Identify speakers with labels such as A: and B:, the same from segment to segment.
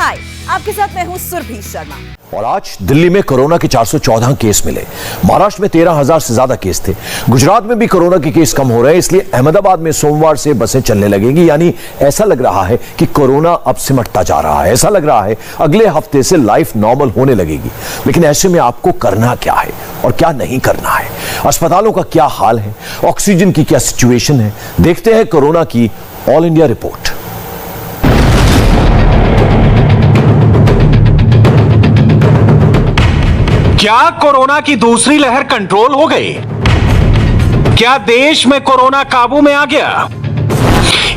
A: हाय, आपके साथ मैं हूं सुरभि शर्मा।
B: और आज दिल्ली में कोरोना के 414 केस मिले। महाराष्ट्र में 13,000 से ज्यादा केस थे। गुजरात में भी कोरोना के केस कम हो रहे हैं, इसलिए अहमदाबाद में सोमवार से बसें चलने लगेंगी। यानी ऐसा लग रहा है कि कोरोना अब सिमटता जा रहा है। ऐसा लग रहा है अगले हफ्ते से लाइफ नॉर्मल होने लगेगी। लेकिन ऐसे में आपको करना क्या है और क्या नहीं करना है? अस्पतालों का क्या हाल है? ऑक्सीजन की क्या सिचुएशन है? देखते हैं कोरोना की ऑल इंडिया रिपोर्ट।
C: क्या कोरोना की दूसरी लहर कंट्रोल हो गई? क्या देश में कोरोना काबू में आ गया?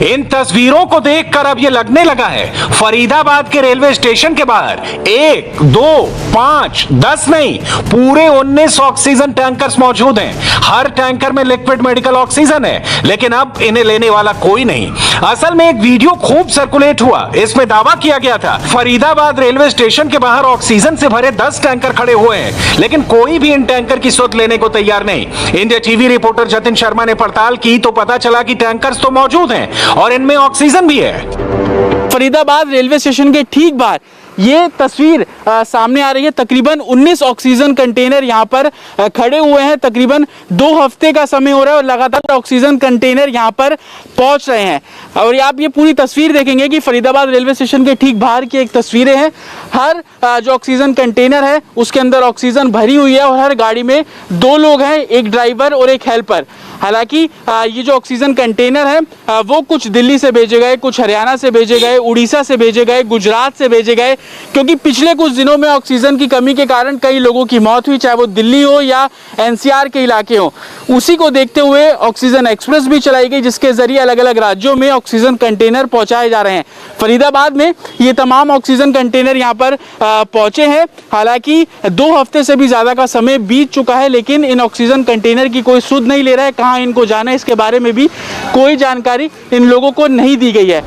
C: इन तस्वीरों को देखकर अब यह लगने लगा है फरीदाबाद के रेलवे स्टेशन के बाहर 1, 2, 5, 10 नहीं, पूरे 19 ऑक्सीजन टैंकर्स मौजूद हैं। हर टैंकर में लिक्विड मेडिकल ऑक्सीजन है, लेकिन अब इन्हें लेने वाला कोई नहीं। असल में एक वीडियो खूब सर्कुलेट हुआ। इसमें दावा किया गया था फरीदाबाद रेलवे स्टेशन के बाहर ऑक्सीजन से भरे 10 टैंकर खड़े हुए हैं, लेकिन कोई भी इन टैंकर की सुध लेने को तैयार नहीं। India TV reporter Jatin Sharma ने पड़ताल की तो पता चला कि टैंकर्स तो मौजूद हैं और इनमें ऑक्सीजन भी है।
D: फरीदाबाद रेलवे स्टेशन के ठीक बाहर ये तस्वीर सामने आ रही है। तकरीबन 19 ऑक्सीजन कंटेनर यहाँ पर खड़े हुए हैं। तकरीबन 2 हफ्ते का समय हो रहा है और लगातार ऑक्सीजन कंटेनर यहाँ पर पहुँच रहे हैं। और आप ये पूरी तस्वीर देखेंगे कि फरीदाबाद रेलवे स्टेशन के ठीक बाहर की एक तस्वीरें हैं। हर जो ऑक्सीजन कंटेनर है उसके अंदर ऑक्सीजन भरी हुई है और हर गाड़ी में 2 लोग हैं, एक ड्राइवर और एक हेल्पर। हालांकि ये जो ऑक्सीजन कंटेनर है वो कुछ दिल्ली से भेजे गए, कुछ हरियाणा से भेजे गए, उड़ीसा से भेजे गए, गुजरात से भेजे गए, क्योंकि पिछले कुछ दिनों में ऑक्सीजन की कमी के कारण कई लोगों की मौत हुई, चाहे वो दिल्ली हो या एनसीआर के इलाके हो। उसी को देखते हुए ऑक्सीजन एक्सप्रेस भी चलाई गई, जिसके जरिए अलग अलग राज्यों में ऑक्सीजन कंटेनर पहुंचाए जा रहे हैं। फरीदाबाद में ये तमाम ऑक्सीजन कंटेनर यहाँ पर पहुंचे हैं। हालांकि 2 हफ्ते से भी ज्यादा का समय बीत चुका है, लेकिन इन ऑक्सीजन कंटेनर की कोई सुध नहीं ले रहा है। कहाँ इनको जाना है इसके बारे में भी कोई जानकारी इन लोगों को नहीं दी गई है।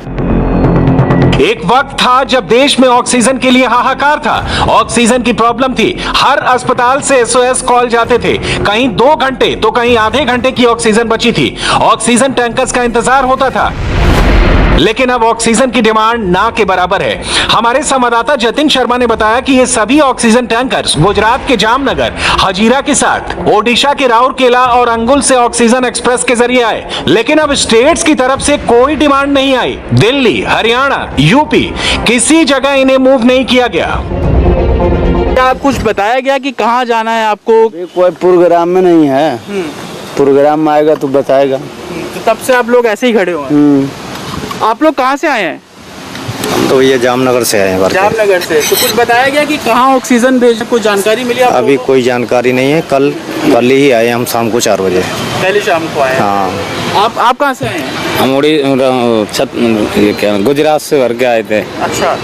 C: एक वक्त था जब देश में ऑक्सीजन के लिए हाहाकार था, ऑक्सीजन की प्रॉब्लम थी। हर अस्पताल से SOS कॉल जाते थे। कहीं 2 घंटे तो कहीं आधे घंटे की ऑक्सीजन बची थी। ऑक्सीजन टैंकर्स का इंतजार होता था, लेकिन अब ऑक्सीजन की डिमांड ना के बराबर है। हमारे संवाददाता जतिन शर्मा ने बताया कि ये सभी ऑक्सीजन टैंकर्स गुजरात के जामनगर, हजीरा के साथ, ओडिशा के राउरकेला और अंगुल से ऑक्सीजन एक्सप्रेस के जरिए आए, लेकिन अब स्टेट्स की तरफ से कोई डिमांड नहीं आई। दिल्ली, हरियाणा, यूपी, किसी जगह इन्हें मूव नहीं किया गया।
D: क्या कुछ बताया गया कि कहाँ जाना है आपको?
E: कोई प्रोग्राम में नहीं है। प्रोग्राम में आएगा तो बताएगा।
D: तो तब से आप लोग ऐसे ही खड़े हुए हैं। आप लोग कहाँ से आए हैं?
E: तो ये जामनगर से आए हैं।
D: जामनगर से। तो कुछ बताया गया कि कहाँ ऑक्सीजन भेज, कोई जानकारी मिली आपको?
E: अभी कोई जानकारी नहीं है। कल ही आए हम शाम को 4 बजे।
D: पहले शाम को आए?
E: हाँ।
D: आप कहाँ से आए हैं?
E: हम गुजरात से भर के आए थे।
D: अच्छा।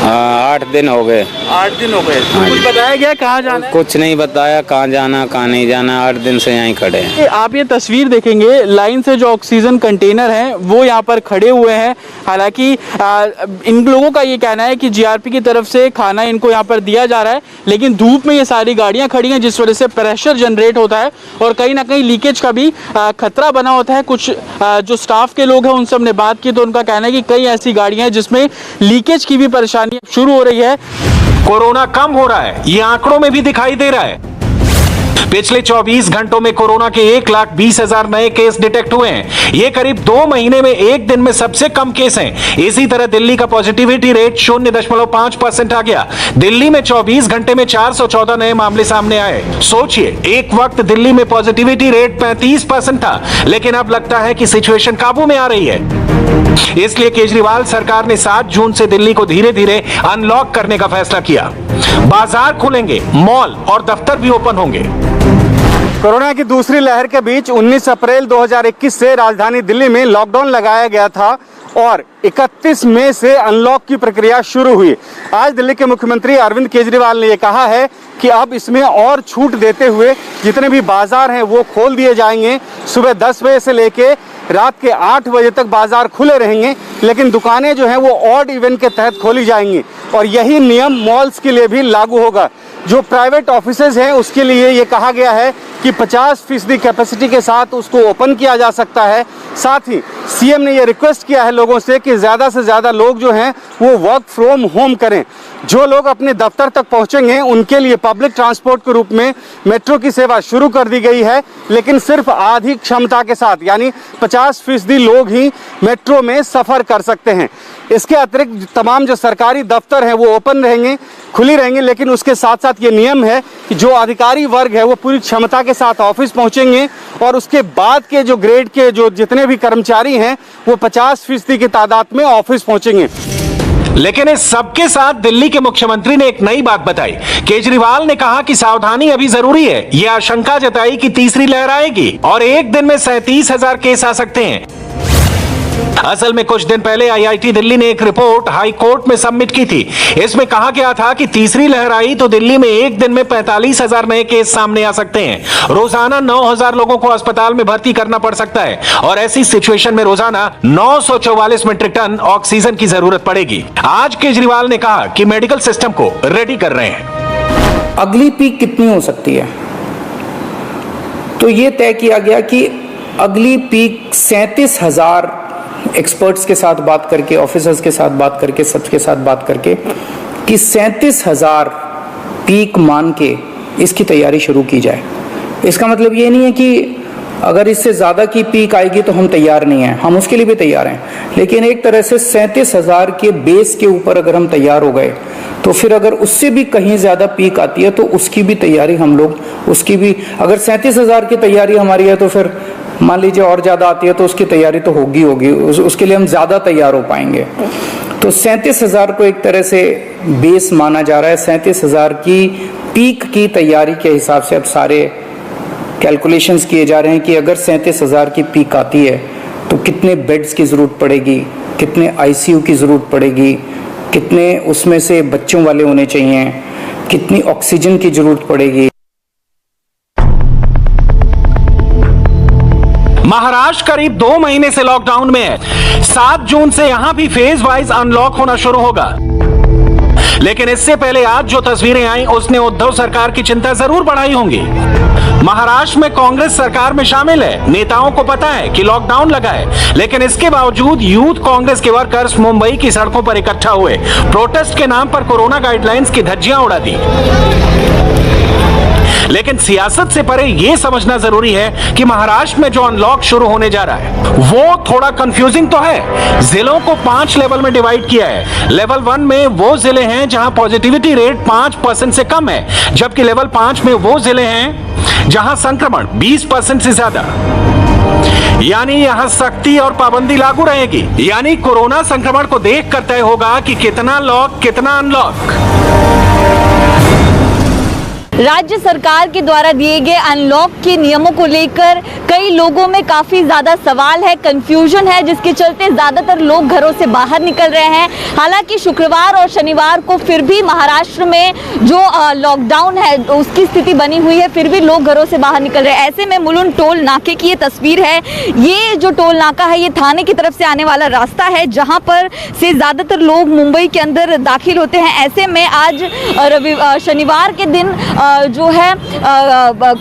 E: 8 दिन हो गए।
D: 8 दिन हो गए। तो कुछ बताया गया कहाँ जाना है?
E: कुछ नहीं बताया कहाँ जाना कहाँ नहीं जाना। 8 दिन से यहीं खड़े हैं।
D: आप ये तस्वीर देखेंगे, लाइन से जो ऑक्सीजन कंटेनर हैं वो यहाँ पर खड़े हुए हैं। हालांकि इन लोगों का ये कहना है कि GRP की तरफ से खाना इनको यहाँ पर दिया जा रहा है, लेकिन धूप में ये सारी गाड़ियाँ खड़ी हैं, जिस वजह से प्रेशर जनरेट होता है और कहीं ना कहीं लीकेज का भी खतरा बना होता है। कुछ जो स्टाफ के लोग हैं उनसे हमने बात की तो उनका कहना है कि कई ऐसी गाड़ियाँ हैं जिसमें लीकेज की भी परेशानी शुरू हो रही है।
C: कोरोना कम हो रहा है, ये आंकड़ों में भी दिखाई दे रहा है। पिछले 24 घंटों में कोरोना के 1,20,000 नए केस डिटेक्ट हुए हैं। ये करीब 2 महीने में एक दिन में सबसे कम केस हैं। इसी तरह दिल्ली का पॉजिटिविटी रेट 0.5% आ गया। दिल्ली में 24 घंटे में 414 नए मामले सामने आए। सोचिए, एक वक्त दिल्ली में पॉजिटिविटी रेट 35% था, लेकिन अब लगता है कि सिचुएशन काबू में आ रही है। इसलिए केजरीवाल सरकार ने 7 जून से दिल्ली को धीरे धीरे अनलॉक करने का फैसला किया। बाजार खुलेंगे, मॉल और दफ्तर भी ओपन होंगे।
F: कोरोना की दूसरी लहर के बीच 19 अप्रैल 2021 से राजधानी दिल्ली में लॉकडाउन लगाया गया था और 31 मई से अनलॉक की प्रक्रिया शुरू हुई। आज दिल्ली के मुख्यमंत्री अरविंद केजरीवाल ने यह कहा है कि अब इसमें और छूट देते हुए जितने भी बाजार हैं वो खोल दिए जाएंगे। सुबह 10 बजे से लेके रात के 8 बजे तक बाजार खुले रहेंगे, लेकिन दुकानें जो हैं वो ऑड इवेंट के तहत खोली जाएंगी। और यही नियम मॉल्स के लिए भी लागू होगा। जो प्राइवेट ऑफिसेज हैं उसके लिए ये कहा गया है कि 50% कैपेसिटी के साथ उसको ओपन किया जा सकता है। साथ ही सीएम ने ये रिक्वेस्ट किया है लोगों से कि ज़्यादा से ज़्यादा लोग जो हैं वो वर्क फ्रॉम होम करें। जो लोग अपने दफ्तर तक पहुंचेंगे उनके लिए पब्लिक ट्रांसपोर्ट के रूप में मेट्रो की सेवा शुरू कर दी गई है, लेकिन सिर्फ आधी क्षमता के साथ, यानी 50% लोग ही मेट्रो में सफ़र कर सकते हैं। इसके अतिरिक्त तमाम जो सरकारी दफ्तर हैं वो ओपन रहेंगे, खुली रहेंगी, लेकिन उसके साथ साथ ये नियम है कि जो अधिकारी वर्ग है वो पूरी क्षमता के साथ ऑफिस पहुंचेंगे और उसके बाद के जो ग्रेड के जो जितने भी कर्मचारी हैं वो 50% की तादाद में ऑफिस पहुंचेंगे।
C: लेकिन इस सबके साथ दिल्ली के मुख्यमंत्री ने एक नई बात बताई। केजरीवाल ने कहा कि सावधानी अभी जरूरी है। यह आशंका जताई कि तीसरी लहर आएगी और एक दिन में 37,000 केस आ सकते हैं। असल में कुछ दिन पहले आईआईटी दिल्ली ने एक रिपोर्ट हाई कोर्ट में सबमिट की थी। इसमें कहा गया था कि तीसरी लहर आई तो दिल्ली में एक दिन में 45,000 नए केस सामने आ सकते हैं। रोजाना 9,000 लोगों को अस्पताल में भर्ती करना पड़ सकता है और ऐसी सिचुएशन में रोजाना 944 मीट्रिक टन ऑक्सीजन की जरूरत पड़ेगी। आज केजरीवाल ने कहा कि मेडिकल सिस्टम को रेडी कर रहे हैं।
G: अगली पीक कितनी हो सकती है, तो यह तय किया गया कि अगली पीक 37,000 एक्सपर्ट्स के साथ बात करके, ऑफिसर्स के साथ बात करके, सबके साथ बात करके कि 37,000 पीक मान के इसकी तैयारी शुरू की जाए। इसका मतलब ये नहीं है कि अगर इससे ज़्यादा की पीक आएगी तो हम तैयार नहीं हैं, हम उसके लिए भी तैयार हैं, लेकिन एक तरह से 37,000 के बेस के ऊपर अगर हम तैयार हो गए तो फिर अगर उससे भी कहीं ज़्यादा पीक आती है तो उसकी भी तैयारी हम लोग, उसकी भी, अगर 37,000 की तैयारी हमारी है तो फिर मान लीजिए और ज़्यादा आती है तो उसकी तैयारी तो होगी, उसके लिए हम ज़्यादा तैयार हो पाएंगे। तो 37,000 को एक तरह से बेस माना जा रहा है। 37,000 की पीक की तैयारी के हिसाब से अब सारे कैलकुलेशंस किए जा रहे हैं कि अगर 37,000 की पीक आती है तो कितने बेड्स की ज़रूरत पड़ेगी, कितने आईसीयू की ज़रूरत पड़ेगी, कितने उसमें से बच्चों वाले होने चाहिए, कितनी ऑक्सीजन की ज़रूरत पड़ेगी।
C: महाराष्ट्र करीब 2 महीने से लॉकडाउन में है। 7 जून से यहां भी फेज वाइज अनलॉक होना शुरू होगा। लेकिन इससे पहले आज जो तस्वीरें आई उसने उद्धव सरकार की चिंता जरूर बढ़ाई होंगी। महाराष्ट्र में कांग्रेस सरकार में शामिल है। नेताओं को पता है कि लॉकडाउन लगा है, लेकिन इसके बावजूद यूथ कांग्रेस के वर्कर्स मुंबई की सड़कों पर इकट्ठा हुए। प्रोटेस्ट के नाम पर कोरोना गाइडलाइंस की धज्जियां उड़ा दी। लेकिन सियासत से परे यह समझना जरूरी है कि महाराष्ट्र में जो अनलॉक शुरू होने जा रहा है वो थोड़ा कंफ्यूजिंग तो है। जिलों को 5 लेवल में डिवाइड किया है। लेवल 1 में वो जिले हैं जहां पॉजिटिविटी रेट 5% से कम है, जबकि लेवल 5 में वो जिले हैं जहां संक्रमण 20% से ज्यादा। यानी यहां सख्ती और पाबंदी लागू रहेगी। यानी कोरोना संक्रमण को देख कर तय होगा कि कितना लॉक कितना अनलॉक।
A: राज्य सरकार के द्वारा दिए गए अनलॉक के नियमों को लेकर कई लोगों में काफी ज्यादा सवाल है, कंफ्यूजन है, जिसके चलते ज्यादातर लोग घरों से बाहर निकल रहे हैं। हालांकि शुक्रवार और शनिवार को फिर भी महाराष्ट्र में जो लॉकडाउन है उसकी स्थिति बनी हुई है, फिर भी लोग घरों से बाहर निकल रहे हैं। ऐसे में मुलुंड टोल नाके की ये तस्वीर है। ये जो टोल नाका है ये थाने की तरफ से आने वाला रास्ता है, जहाँ पर से ज्यादातर लोग मुंबई के अंदर दाखिल होते हैं। ऐसे में आज शनिवार के दिन जो है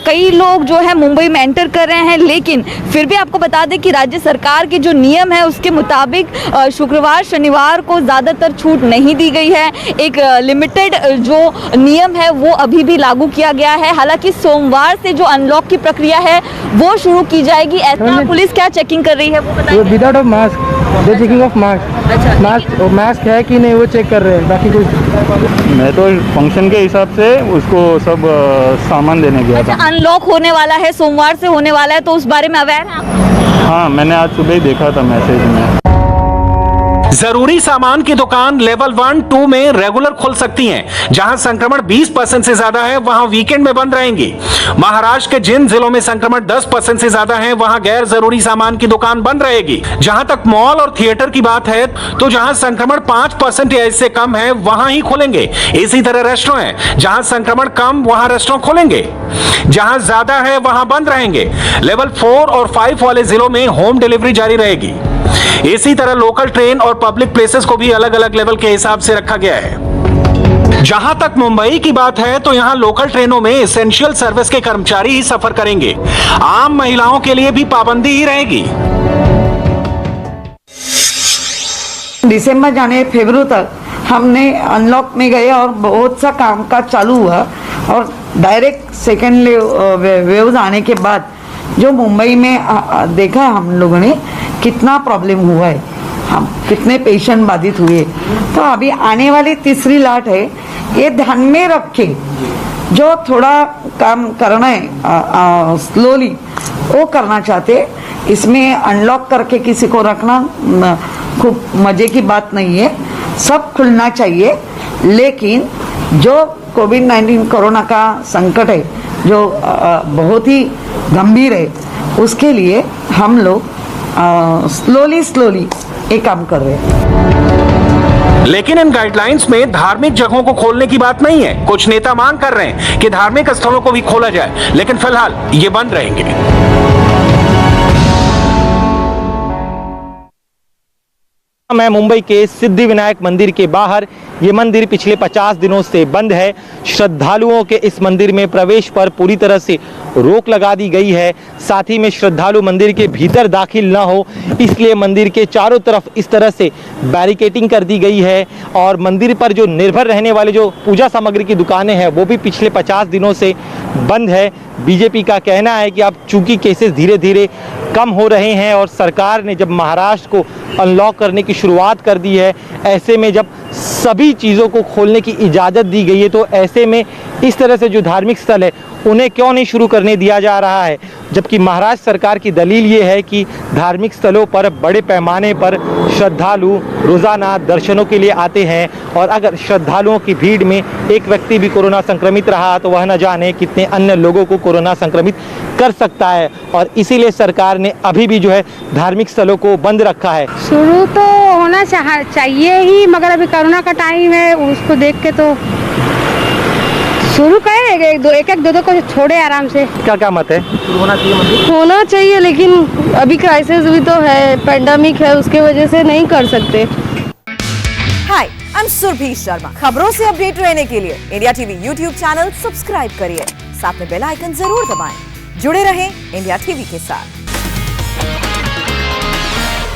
A: कई लोग जो है मुंबई में एंटर कर रहे हैं, लेकिन फिर भी आपको बता दें कि राज्य सरकार के जो नियम है उसके मुताबिक शुक्रवार शनिवार को ज़्यादातर छूट नहीं दी गई है। एक लिमिटेड जो नियम है वो अभी भी लागू किया गया है। हालांकि सोमवार से जो अनलॉक की प्रक्रिया है वो शुरू की जाएगी। ऐसा पुलिस क्या चेकिंग कर रही है वो बताइए।
H: Without mask, checking of mask. अच्छा, मास्क है कि नहीं वो चेक कर रहे हैं, बाकी कुछ।
E: मैं तो फंक्शन के हिसाब से उसको सब सामान देने गया था।
A: अनलॉक होने वाला है, सोमवार से होने वाला है, तो उस बारे में अवेयर हैं आप?
E: हाँ, मैंने आज सुबह ही देखा था मैसेज में।
C: जरूरी सामान की दुकान लेवल 1, 2 में रेगुलर खुल सकती हैं। जहां संक्रमण 20% से ज्यादा है वहां वीकेंड में बंद रहेंगी। महाराष्ट्र के जिन जिलों में संक्रमण 10% से ज्यादा है वहां गैर जरूरी सामान की दुकान बंद रहेगी। जहां तक मॉल और थिएटर की बात है तो जहां संक्रमण 5% या इससे कम है वहां ही खुलेंगे। इसी तरह रेस्टोरेंट है, जहां संक्रमण कम वहां रेस्टोरेंट खुलेंगे, जहां ज्यादा है वहां बंद रहेंगे। लेवल 4 और 5 वाले जिलों में होम डिलीवरी जारी रहेगी। इसी तरह लोकल ट्रेन और पब्लिक प्लेसेस को भी अलग अलग लेवल के हिसाब से रखा गया है। जहां तक मुंबई की बात है तो यहां लोकल ट्रेनों में एसेंशियल सर्विस के कर्मचारी ही सफर करेंगे। आम महिलाओं के लिए भी पाबंदी ही रहेगी।
I: दिसंबर जाने फरवरी तक हमने अनलॉक में गए और बहुत सा काम का चालू हुआ और डायरेक्ट सेकेंड वेव आने के बाद जो मुंबई में देखा हम लोगों ने कितना प्रॉब्लम हुआ है, हम कितने पेशेंट बाधित हुए। तो अभी आने वाली तीसरी लाट है, ये ध्यान में रख के जो थोड़ा काम करना है स्लोली वो करना चाहते। इसमें अनलॉक करके किसी को रखना खूब मजे की बात नहीं है, सब खुलना चाहिए। लेकिन जो कोविड-19 कोरोना का संकट है जो बहुत ही गंभीर है, उसके लिए हम लोग स्लोली ये काम कर रहे हैं।
C: लेकिन इन गाइडलाइंस में धार्मिक जगहों को खोलने की बात नहीं है। कुछ नेता मांग कर रहे हैं कि धार्मिक स्थलों को भी खोला जाए, लेकिन फिलहाल ये बंद रहेंगे।
J: मैं मुंबई के सिद्धिविनायक मंदिर के बाहर, ये मंदिर पिछले 50 दिनों से बंद है। श्रद्धालुओं के इस मंदिर में प्रवेश पर पूरी तरह से रोक लगा दी गई है। साथ ही में श्रद्धालु मंदिर के भीतर दाखिल ना हो इसलिए मंदिर के चारों तरफ इस तरह से बैरिकेडिंग कर दी गई है। और मंदिर पर जो निर्भर रहने वाले जो पूजा सामग्री की दुकानें हैं वो भी पिछले 50 दिनों से बंद है। बीजेपी का कहना है कि अब चूंकि केसेस धीरे धीरे कम हो रहे हैं और सरकार ने जब महाराष्ट्र को अनलॉक करने की शुरुआत कर दी है, ऐसे में जब सभी चीज़ों को खोलने की इजाज़त दी गई है तो ऐसे में इस तरह से जो धार्मिक स्थल है उन्हें क्यों नहीं शुरू करने दिया जा रहा है। जबकि महाराष्ट्र सरकार की दलील ये है कि धार्मिक स्थलों पर बड़े पैमाने पर श्रद्धालु रोज़ाना दर्शनों के लिए आते हैं और अगर श्रद्धालुओं की भीड़ में एक व्यक्ति भी कोरोना संक्रमित रहा तो वह न जाने कितने अन्य लोगों को कोरोना संक्रमित कर सकता है। और इसीलिए सरकार ने अभी भी जो है धार्मिक स्थलों को बंद रखा है।
K: शुरू तो होना चाहिए ही, मगर अभी कोरोना का टाइम है, उसको देख के तो शुरू करेंगे। एक दो को छोड़े आराम से।
J: क्या मत है?
K: होना चाहिए मंदिर? होना चाहिए, लेकिन अभी क्राइसिस भी तो है, पेंडेमिक है, उसके वजह से नहीं कर सकते।
L: हाय, आई एम सुरभि शर्मा। खबरों से अपडेट रहने के लिए India TV YouTube channel subscribe करिए, साथ में बेल आइकन जरूर दबाएं। जुड़े रहें इंडिया टीवी के साथ।